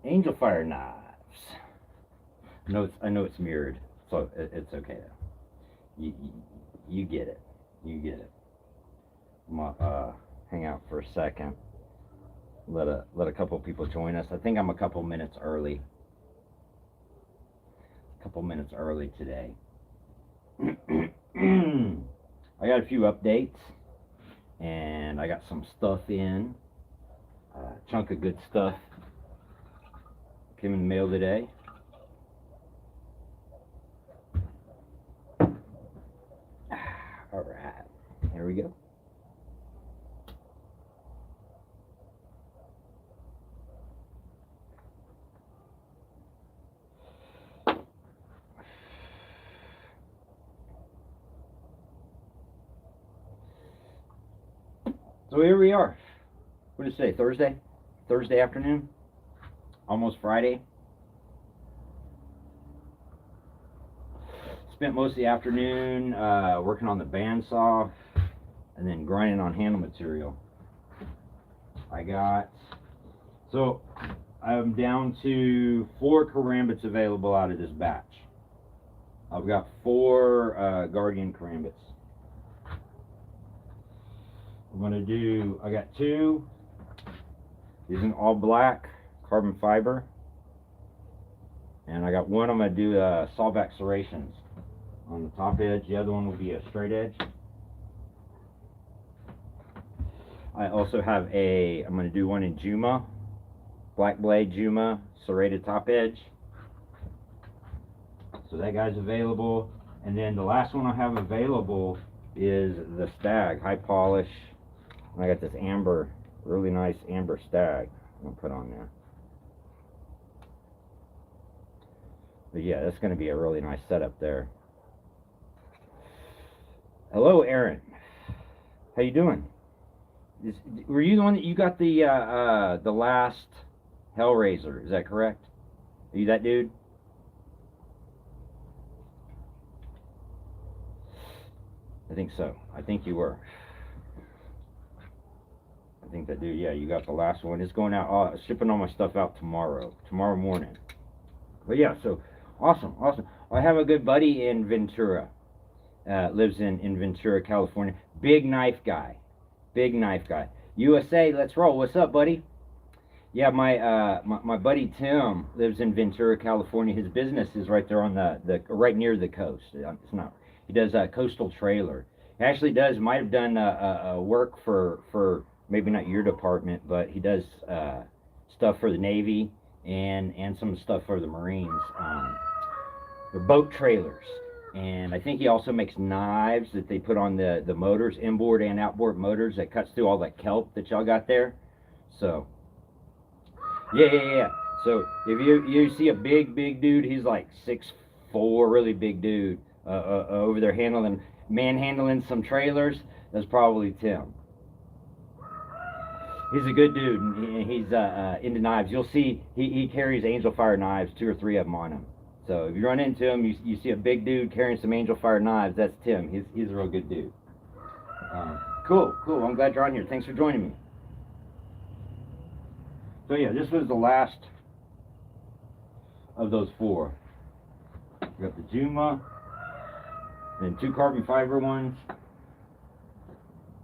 Angel fire knives. I know it's mirrored, so it's okay though. You get it. You get it. I'm gonna hang out for a second. Let a couple people join us. I think I'm a couple minutes early. A couple minutes early today. I got a few updates, and I got some stuff in. A chunk of good stuff came in the mail today. All right, here we go. So here we are. What did it say? Thursday? Thursday afternoon? Almost Friday. Spent most of the afternoon working on the bandsaw and then grinding on handle material. So I'm down to 4 karambits available out of this batch. I've got 4 Guardian karambits. I got 2. These are all black carbon fiber. And I got one I'm going to do sawback serrations on the top edge. The other one will be a straight edge. I also have I'm going to do one in Juma, black blade Juma, serrated top edge. So that guy's available. And then the last one I have available is the stag, high polish. And I got this amber, really nice amber stag I'm going to put on there. But yeah, that's going to be a really nice setup there. Hello, Aaron. How you doing? Were you the one that you got the last Hellraiser? Is that correct? Are you that dude? I think so. I think you were. I think that dude. Yeah, you got the last one. It's going out. Shipping all my stuff out tomorrow morning. But yeah, so awesome. I have a good buddy in Ventura. Lives in Ventura, California. Big knife guy. USA, let's roll. What's up, buddy? Yeah, my buddy Tim lives in Ventura, California. His business is right there on the right near the coast. It's not. He does a coastal trailer. He actually might have done work for maybe not your department, but he does stuff for the Navy and some stuff for the Marines. They're boat trailers. And I think he also makes knives that they put on the motors, inboard and outboard motors, that cuts through all that kelp that y'all got there. So, yeah. So if you see a big dude, he's like 6'4", really big dude, over there manhandling some trailers, that's probably Tim. He's a good dude, and he's into knives. You'll see he carries Angel Fire knives, 2 or 3 of them on him. So if you run into him, you see a big dude carrying some Angel Fire knives, that's Tim. He's a real good dude. Cool. I'm glad you're on here. Thanks for joining me. So yeah, this was the last of those 4. We got the Juma, then 2 carbon fiber ones.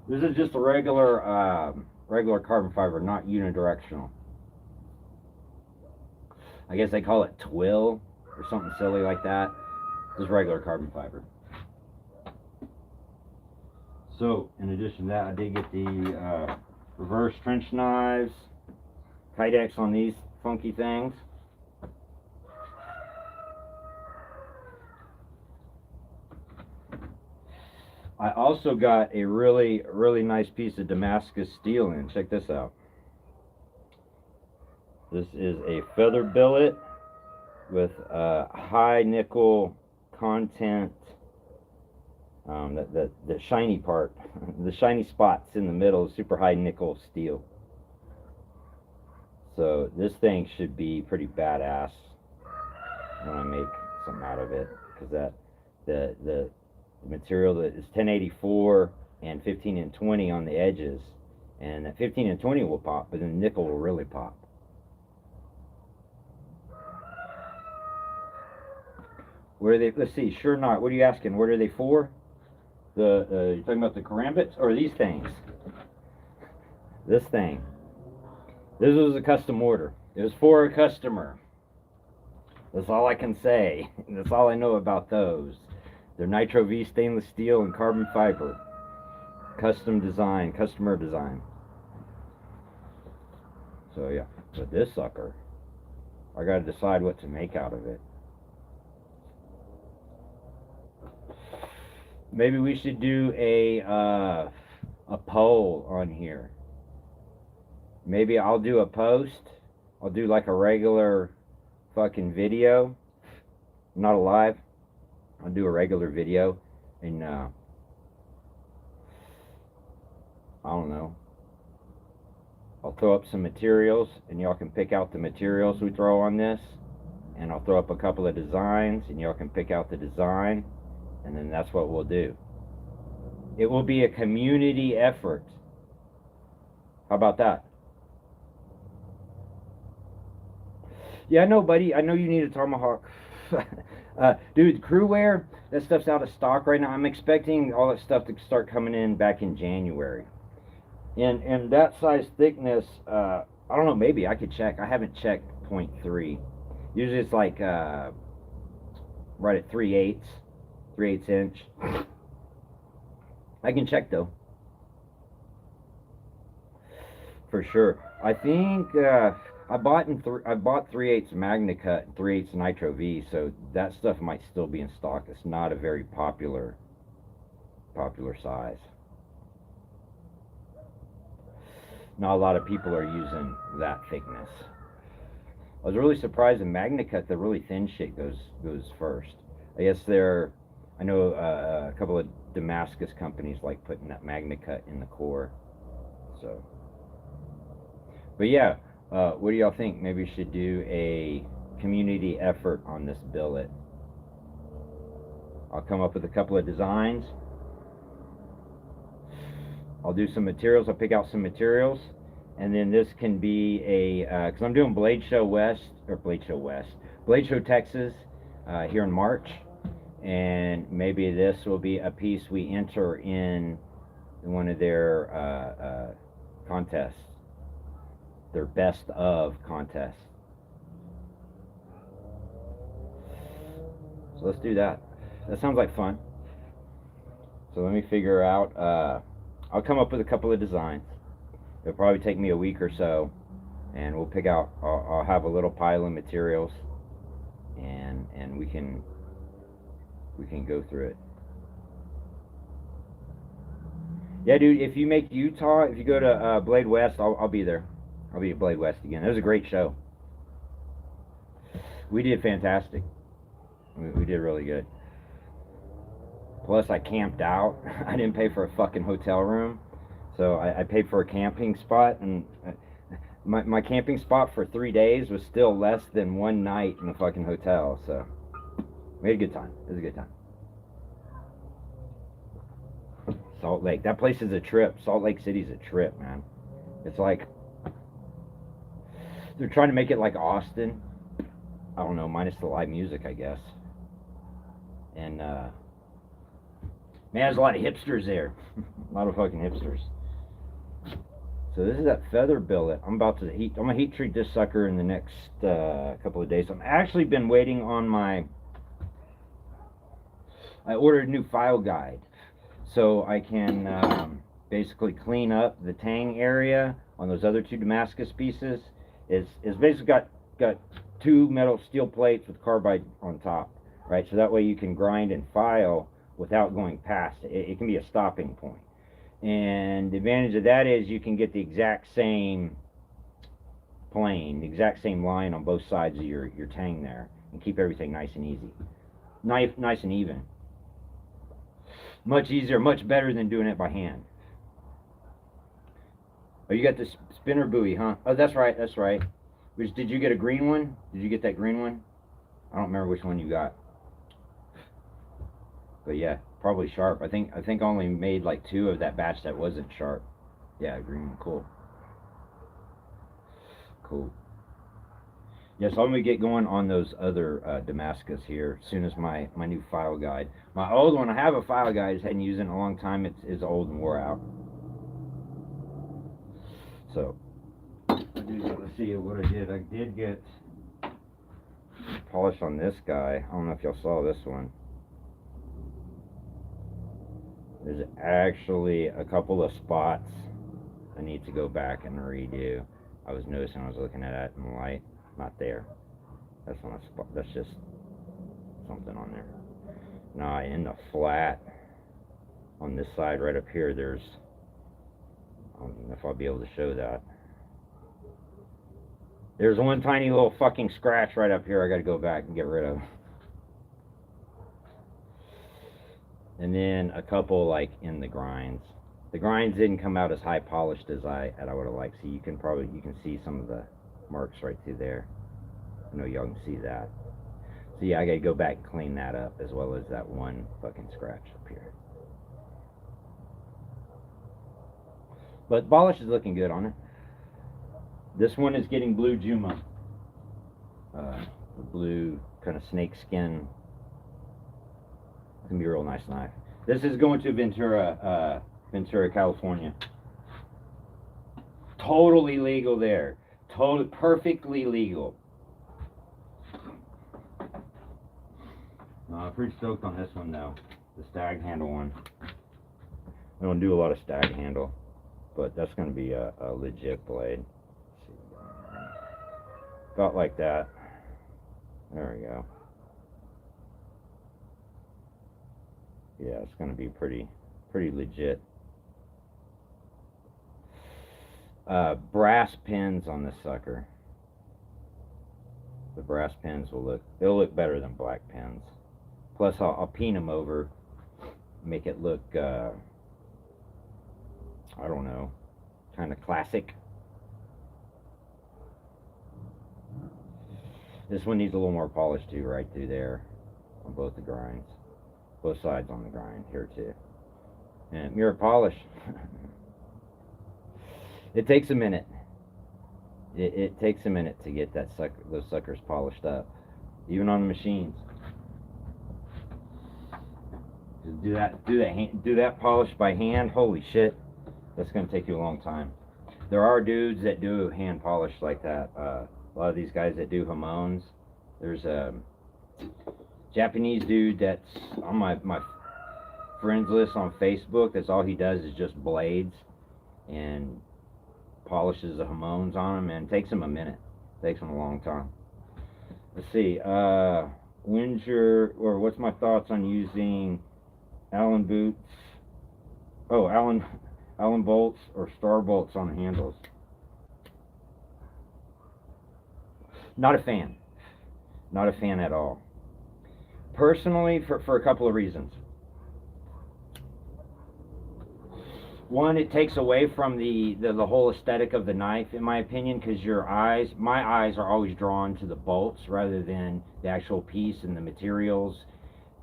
This is just a regular carbon fiber, not unidirectional. I guess they call it twill or something silly like that. Just regular carbon fiber. So in addition to that, I did get the reverse trench knives, Kydex on these funky things. I also got a really nice piece of Damascus steel in. Check this out. This is a feather billet with high nickel content. The shiny part, the shiny spots in the middle is super high nickel steel. So this thing should be pretty badass when I make something out of it, because the material that is 1084 and 15 and 20 on the edges, and that 15 and 20 will pop, but then the nickel will really pop. What are they? Let's see. Sure not. What are you asking? What are they for? You're talking about the karambits or these things? This thing. This was a custom order. It was for a customer. That's all I can say. That's all I know about those. They're Nitro V stainless steel and carbon fiber. Custom design, customer design. So yeah, but this sucker, I gotta decide what to make out of it. Maybe we should do a poll on here. Maybe I'll do a post. I'll do like a regular fucking video, not a live. I'll do a regular video, and I don't know. I'll throw up some materials, and y'all can pick out the materials we throw on this, and I'll throw up a couple of designs, and y'all can pick out the design, and then that's what we'll do. It will be a community effort. How about that? Yeah, I know, buddy. I know you need a tomahawk. Dude, crew wear, that stuff's out of stock right now. I'm expecting all that stuff to start coming in back in January. And that size thickness, I don't know, maybe I could check. I haven't checked 0.3. Usually it's like right at 3/8 inch. I can check though. For sure. I think I bought 3/8 Magna Cut and 3/8 Nitro V, so that stuff might still be in stock. It's not a very popular size. Not a lot of people are using that thickness. I was really surprised in Magna Cut the really thin shit goes first. I guess I know a couple of Damascus companies like putting that Magna Cut in the core. So, but yeah. What do y'all think? Maybe we should do a community effort on this billet. I'll come up with a couple of designs. I'll do some materials. I'll pick out some materials. And then this can be because I'm doing Blade Show Texas here in March. And maybe this will be a piece we enter in one of their contests. Their best of contests. So let's do that. That sounds like fun. So let me figure out, I'll come up with a couple of designs. It'll probably take me a week or so, and we'll pick out, I'll have a little pile of materials, and we can go through it. Yeah, dude, if you make Utah, if you go to Blade West, I'll be there. I'll be at Blade West again. It was a great show. We did fantastic. We did really good. Plus, I camped out. I didn't pay for a fucking hotel room. So I paid for a camping spot. And my camping spot for 3 days was still less than one night in the fucking hotel. So we had a good time. It was a good time. Salt Lake. That place is a trip. Salt Lake City's a trip, man. It's like... They're trying to make it like Austin. I don't know, minus the live music, I guess. And, man, there's a lot of hipsters there. A lot of fucking hipsters. So this is that feather billet. I'm gonna heat treat this sucker in the next couple of days. I've actually been waiting on I ordered a new file guide. So I can basically clean up the tang area on those other two Damascus pieces. It's basically got two metal steel plates with carbide on top, right? So that way you can grind and file without going past it. It can be a stopping point. And the advantage of that is you can get the exact same plane, the exact same line on both sides of your tang there, and keep everything nice and easy. Nice and even. Much easier, much better than doing it by hand. Oh, you got this spinner buoy, huh? Oh, that's right, that's right. Did you get a green one? Did you get that green one? I don't remember which one you got. But yeah, probably sharp. I think I only made like 2 of that batch that wasn't sharp. Yeah, green, cool. Cool. Yeah, so I'm gonna get going on those other Damascus here as soon as my new file guide. My old one, I have a file guide, I just hadn't used it in a long time. It's old and wore out. So let's see what I did. I did get polish on this guy. I don't know if y'all saw this one. There's actually a couple of spots I need to go back and redo. I was noticing I was looking at it in the light. Not there. That's not a spot. That's just something on there. Now in the flat on this side right up here, there's, I don't know if I'll be able to show that. There's one tiny little fucking scratch right up here I gotta go back and get rid of. And then a couple like in the grinds. The grinds didn't come out as high polished as I would have liked. So you can see some of the marks right through there. I know y'all can see that. So yeah, I gotta go back and clean that up, as well as that one fucking scratch up here. But polish is looking good on it. This one is getting blue Juma. The blue kind of snake skin. It's gonna be a real nice knife. This is going to Ventura, California. Totally legal there. Totally perfectly legal. I'm pretty stoked on this one though. The stag handle one. I don't do a lot of stag handle, but that's going to be a legit blade. About like that. There we go. Yeah, it's going to be pretty legit. Brass pins on this sucker. The brass pins they'll look better than black pins. Plus I'll peen them over, make it look, I don't know, kind of classic. This one needs a little more polish too, right through there, on both the grinds. Both sides on the grind here too. And mirror polish. It takes a minute. It takes a minute to get those suckers polished up, even on the machines. Do that polish by hand. Holy shit, that's gonna take you a long time. There are dudes that do hand polish like that. A lot of these guys that do Hamones. There's a Japanese dude that's on my friends list on Facebook. That's all he does is just blades and polishes the Hamones on them, and it takes him a minute. It takes him a long time. Let's see. What's my thoughts on using Allen boots? Oh, Allen bolts or star bolts on handles. Not a fan. Not a fan at all. Personally, for a couple of reasons. One, it takes away from the whole aesthetic of the knife, in my opinion, because my eyes are always drawn to the bolts rather than the actual piece and the materials.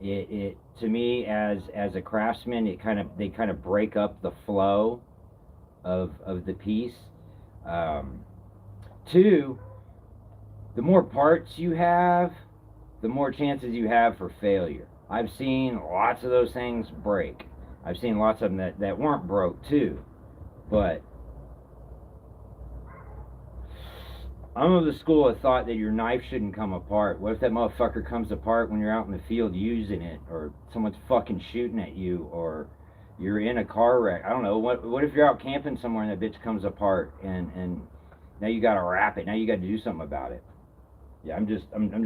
It to me, as a craftsman, they kind of break up the flow of the piece. Two, the more parts you have, the more chances you have for failure. I've seen lots of those things break. I've seen lots of them that weren't broke too, but I'm of the school of thought that your knife shouldn't come apart. What if that motherfucker comes apart when you're out in the field using it, or someone's fucking shooting at you, or you're in a car wreck? I don't know. What if you're out camping somewhere and that bitch comes apart and now you gotta wrap it. Now you gotta do something about it. Yeah, I'm just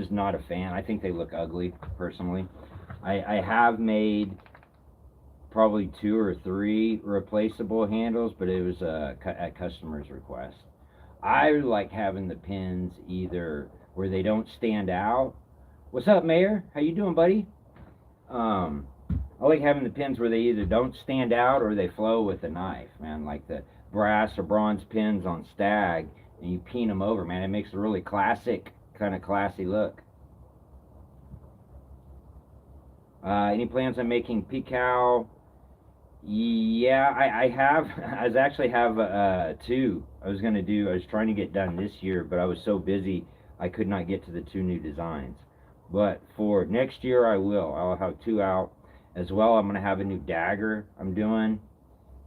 not a fan. I think they look ugly, personally. I have made probably 2 or 3 replaceable handles, but it was at customer's request. I like having the pins either where they don't stand out. What's up, Mayor? How you doing, buddy? I like having the pins where they either don't stand out or they flow with the knife, man. Like the brass or bronze pins on Stag, and you peen them over, man. It makes a really classic, kind of classy look. Any plans on making Picow? Yeah, I have. I actually have 2. I was trying to get done this year, but I was so busy I could not get to the 2 new designs. But for next year, I will. I'll have 2 out. As well, I'm going to have a new dagger I'm doing.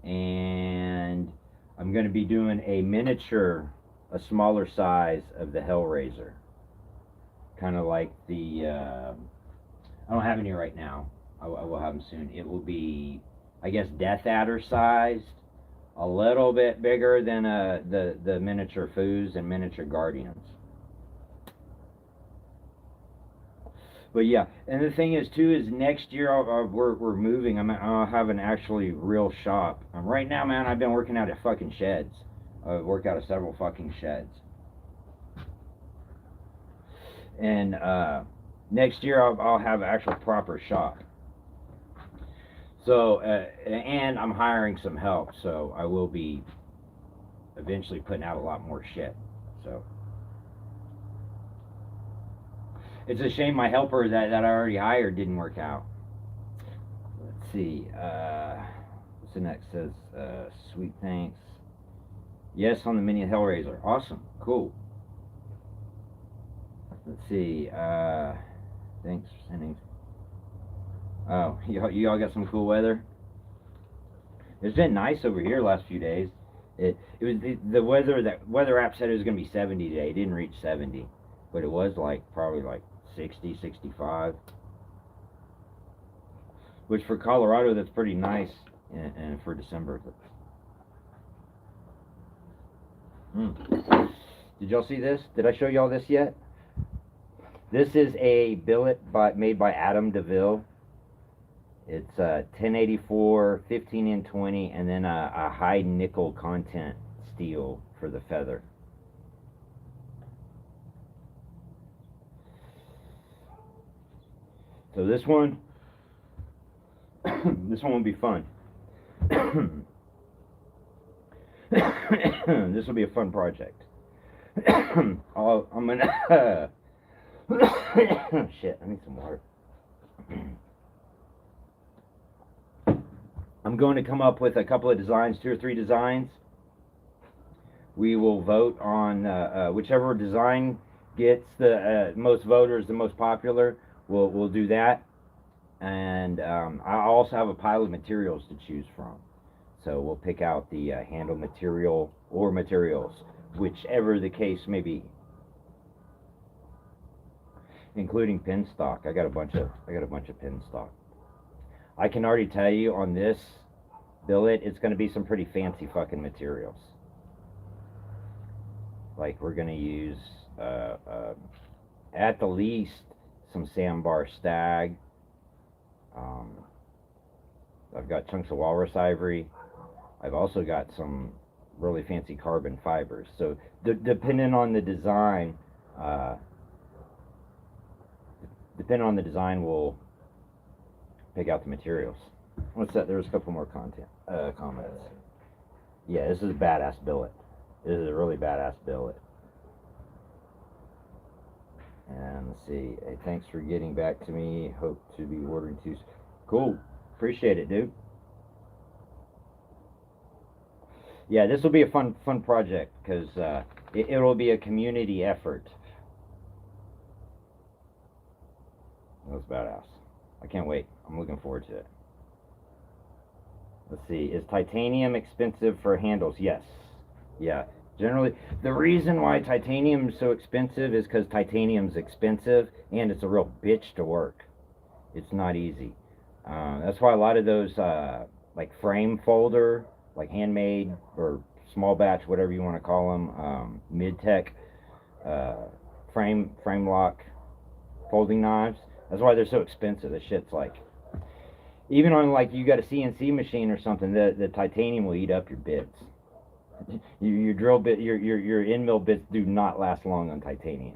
And I'm going to be doing a miniature, a smaller size of the Hellraiser. Kind of like the, I don't have any right now. I will have them soon. It will be, I guess, Death Adder sized. A little bit bigger than the miniature Foos and miniature Guardians. But yeah, and the thing is too is next year we're moving. I'll have an actually real shop. Right now, man, I've been working out at fucking sheds. I work out of several fucking sheds. And next year I'll have an actual proper shop. So and I'm hiring some help, so I will be eventually putting out a lot more shit. So. It's a shame my helper that I already hired didn't work out. Let's see. What's the next? Says, sweet thanks. Yes, on the mini Hellraiser. Awesome. Cool. Let's see. Thanks for sending. Oh, you all got some cool weather? It's been nice over here last few days. It was the weather, that weather app said it was going to be 70 today. It didn't reach 70. But it was like probably like 60, 65. Which for Colorado, that's pretty nice. And for December. Did y'all see this? Did I show y'all this yet? This is a billet made by Adam DeVille. It's 1084, 15N20, and then a high nickel content steel for the feather. So this one will be fun. This will be a fun project. I'm gonna shit, I need some water. I'm going to come up with a couple of designs, 2 or 3 designs. We will vote on whichever design gets the most voters, the most popular. We'll do that, and I'll also have a pile of materials to choose from. So we'll pick out the handle material or materials, whichever the case may be, including pin stock. I got a bunch of pin stock. I can already tell you on this billet, it's going to be some pretty fancy fucking materials. Like we're going to use at the least some sandbar stag. I've got chunks of walrus ivory. I've also got some really fancy carbon fibers. So depending on the design, we'll pick out the materials. What's that? There's a couple more comments. Yeah, this is a badass billet. This is a really badass billet. And let's see. Hey, thanks for getting back to me. Hope to be ordering too. Cool. Appreciate it, dude. Yeah, this will be a fun project because it'll be a community effort. That's badass. I can't wait. I'm looking forward to it. Let's see. Is titanium expensive for handles? Yes. Yeah. Generally, the reason why titanium is so expensive is because titanium's expensive and it's a real bitch to work. It's not easy. That's why a lot of those like frame folder, like handmade or small batch, whatever you want to call them, mid-tech frame lock folding knives. That's why they're so expensive. The shit's like, even on like you got a CNC machine or something, the titanium will eat up your bits. Your drill bit, your end mill bits do not last long on titanium.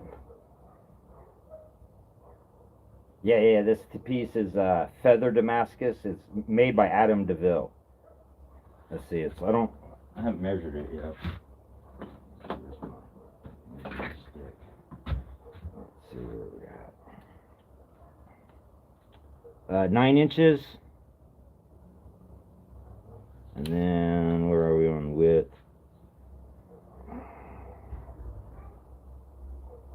Yeah. This piece is feather Damascus. It's made by Adam DeVille. Let's see. I haven't measured it yet. Let's see where we got. 9 inches. And then where are we on width?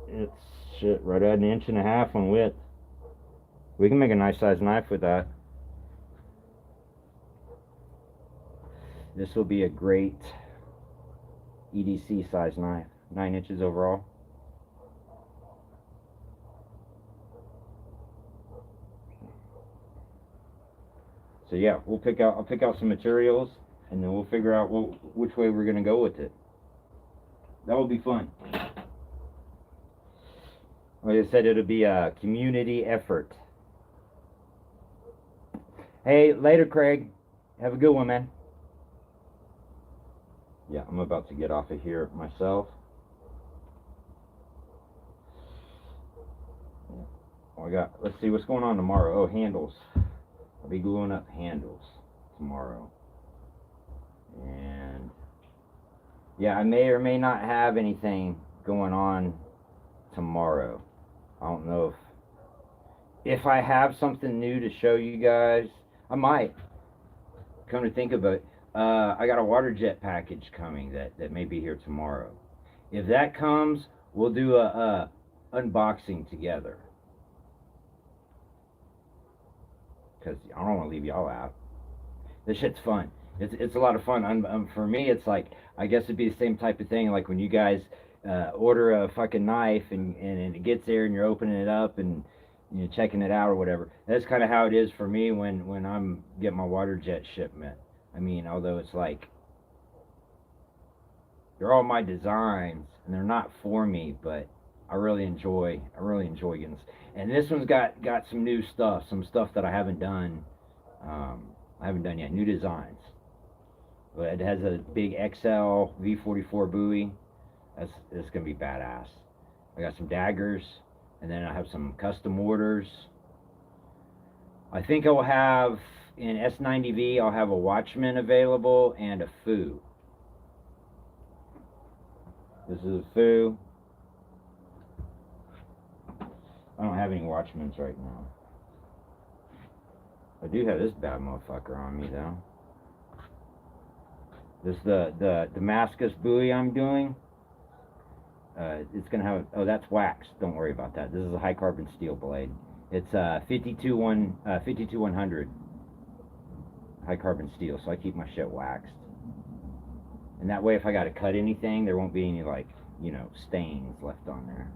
It's Shit, right at 1.5 inches on width. We can make a nice size knife with that. This will be a great EDC size knife. 9 inches overall. So yeah, I'll pick out some materials, and then we'll figure out which way we're gonna go with it. That will be fun. Like I said, it'll be a community effort. Hey, later, Craig. Have a good one, man. Yeah, I'm about to get off of here myself. Let's see what's going on tomorrow. Oh, handles. I'll be gluing up handles tomorrow. And yeah, I may or may not have anything going on tomorrow. I don't know if I have something new to show you guys. I might. Come to think of it, I got a water jet package coming that may be here tomorrow. If that comes, we'll do a unboxing together. Because I don't want to leave y'all out. This shit's fun. It's a lot of fun. For me, it's like, I guess it'd be the same type of thing like when you guys order a fucking knife and it gets there and you're opening it up and you're checking it out or whatever. That's kind of how it is for me when I'm getting my water jet shipment. I mean, although it's like they're all my designs and they're not for me, but I really enjoy getting this. And this one's got some new stuff, some stuff that I haven't done. I haven't done yet. New designs. But it has a big XL V44 buoy. It's gonna be badass. I got some daggers, and then I have some custom orders. I think I will have in S90V. I'll have a Watchman available and a Foo. This is a Foo. I don't have any Watchmans right now. I do have this bad motherfucker on me though. This is the Damascus buoy I'm doing. It's gonna have, oh, that's wax. Don't worry about that. This is a high carbon steel blade. It's 52100 high carbon steel, so I keep my shit waxed. And that way, if I gotta cut anything, there won't be any, like, you know, stains left on there.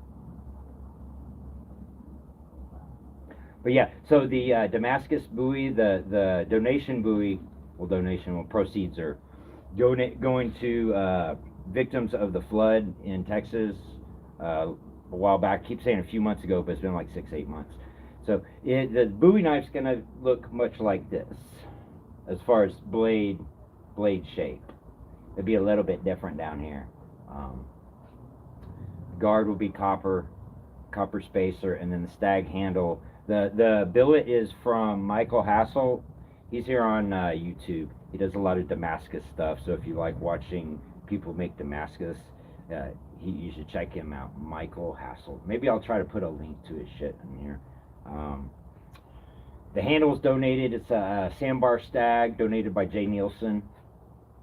But yeah, so the Damascus buoy, the donation buoy, proceeds are going to victims of the flood in Texas a while back. I keep saying a few months ago, but it's been like 6-8 months. So the Bowie knife's gonna look much like this, as far as blade shape. It'll be a little bit different down here. Guard will be copper spacer, and then the stag handle. The billet is from Michael Hassel. He's here on YouTube. He does a lot of Damascus stuff. So if you like watching people make Damascus, you should check him out, Michael Hassel. Maybe I'll try to put a link to his shit in here. The handle's donated. It's a sandbar stag donated by Jay Nielsen,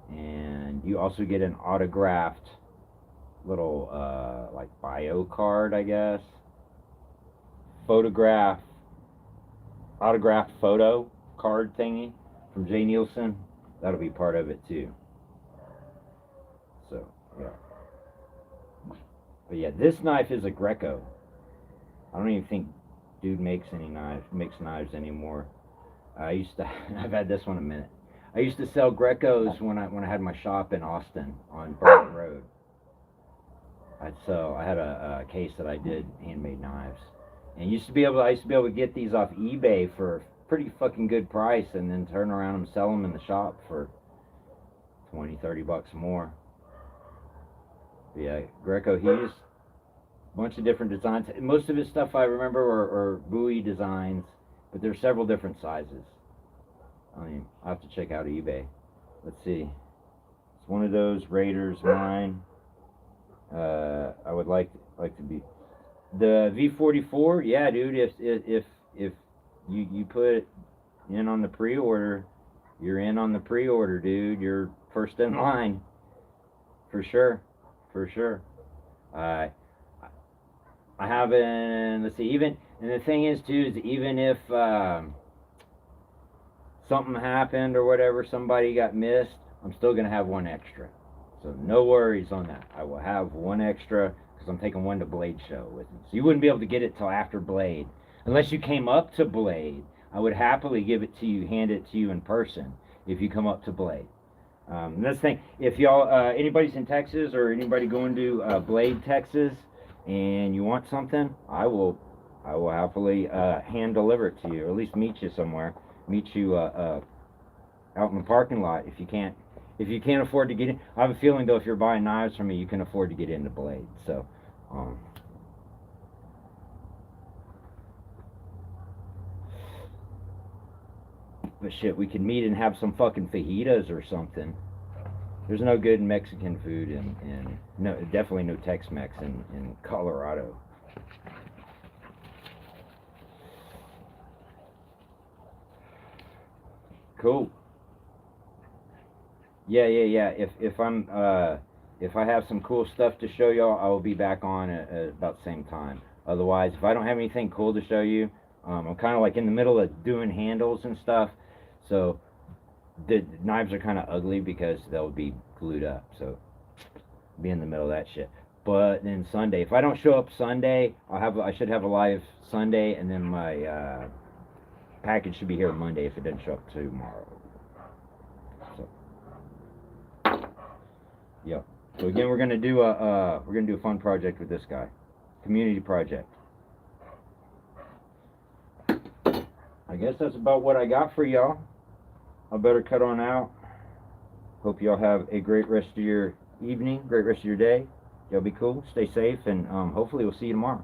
and you also get an autographed little like bio card, I guess. Autographed photo card thingy from Jay Nielsen. That'll be part of it too. So yeah. But yeah, this knife is a Greco. I don't even think dude makes knives anymore. I've had this one a minute. I used to sell Grecos when I had my shop in Austin on Burton Road. I had a case that I did handmade knives. And I used to be able to get these off eBay for a pretty fucking good price, and then turn around and sell them in the shop for $20-$30 more. But yeah, Greco, he used a bunch of different designs. Most of his stuff I remember are buoy designs, but there's several different sizes. I mean, I'll have to check out eBay. Let's see. It's one of those Raiders, mine. I would like to be the V44. Yeah, dude. If you put in on the pre-order, you're in on the pre-order, dude. You're first in line, for sure. I haven't. Let's see. Even and the thing is too is even if something happened or whatever, somebody got missed, I'm still gonna have one extra. So no worries on that. I will have one extra because I'm taking one to Blade show with me. So you wouldn't be able to get it till after Blade, unless you came up to Blade. I would happily give it to you, hand it to you in person if you come up to Blade. And that's the thing. If y'all, anybody's in Texas or anybody going to Blade, Texas, and you want something, I will happily hand deliver it to you, or at least meet you somewhere. Meet you out in the parking lot if you can't afford to get in. I have a feeling though if you're buying knives from me, you can afford to get into Blade. So, but shit, we can meet and have some fucking fajitas or something. There's no good Mexican food in no, definitely no Tex-Mex in Colorado. Cool. Yeah, yeah, yeah. If I have some cool stuff to show y'all, I will be back on at about the same time. Otherwise, if I don't have anything cool to show you, I'm kind of like in the middle of doing handles and stuff, so the knives are kind of ugly because they'll be glued up. So be in the middle of that shit. But then Sunday, if I don't show up Sunday, I should have a live Sunday, and then my package should be here Monday if it doesn't show up tomorrow. So yeah. So again, we're gonna do a fun project with this guy, community project. I guess that's about what I got for y'all. I better cut on out. Hope y'all have a great rest of your evening, great rest of your day. Y'all be cool, stay safe, and hopefully we'll see you tomorrow.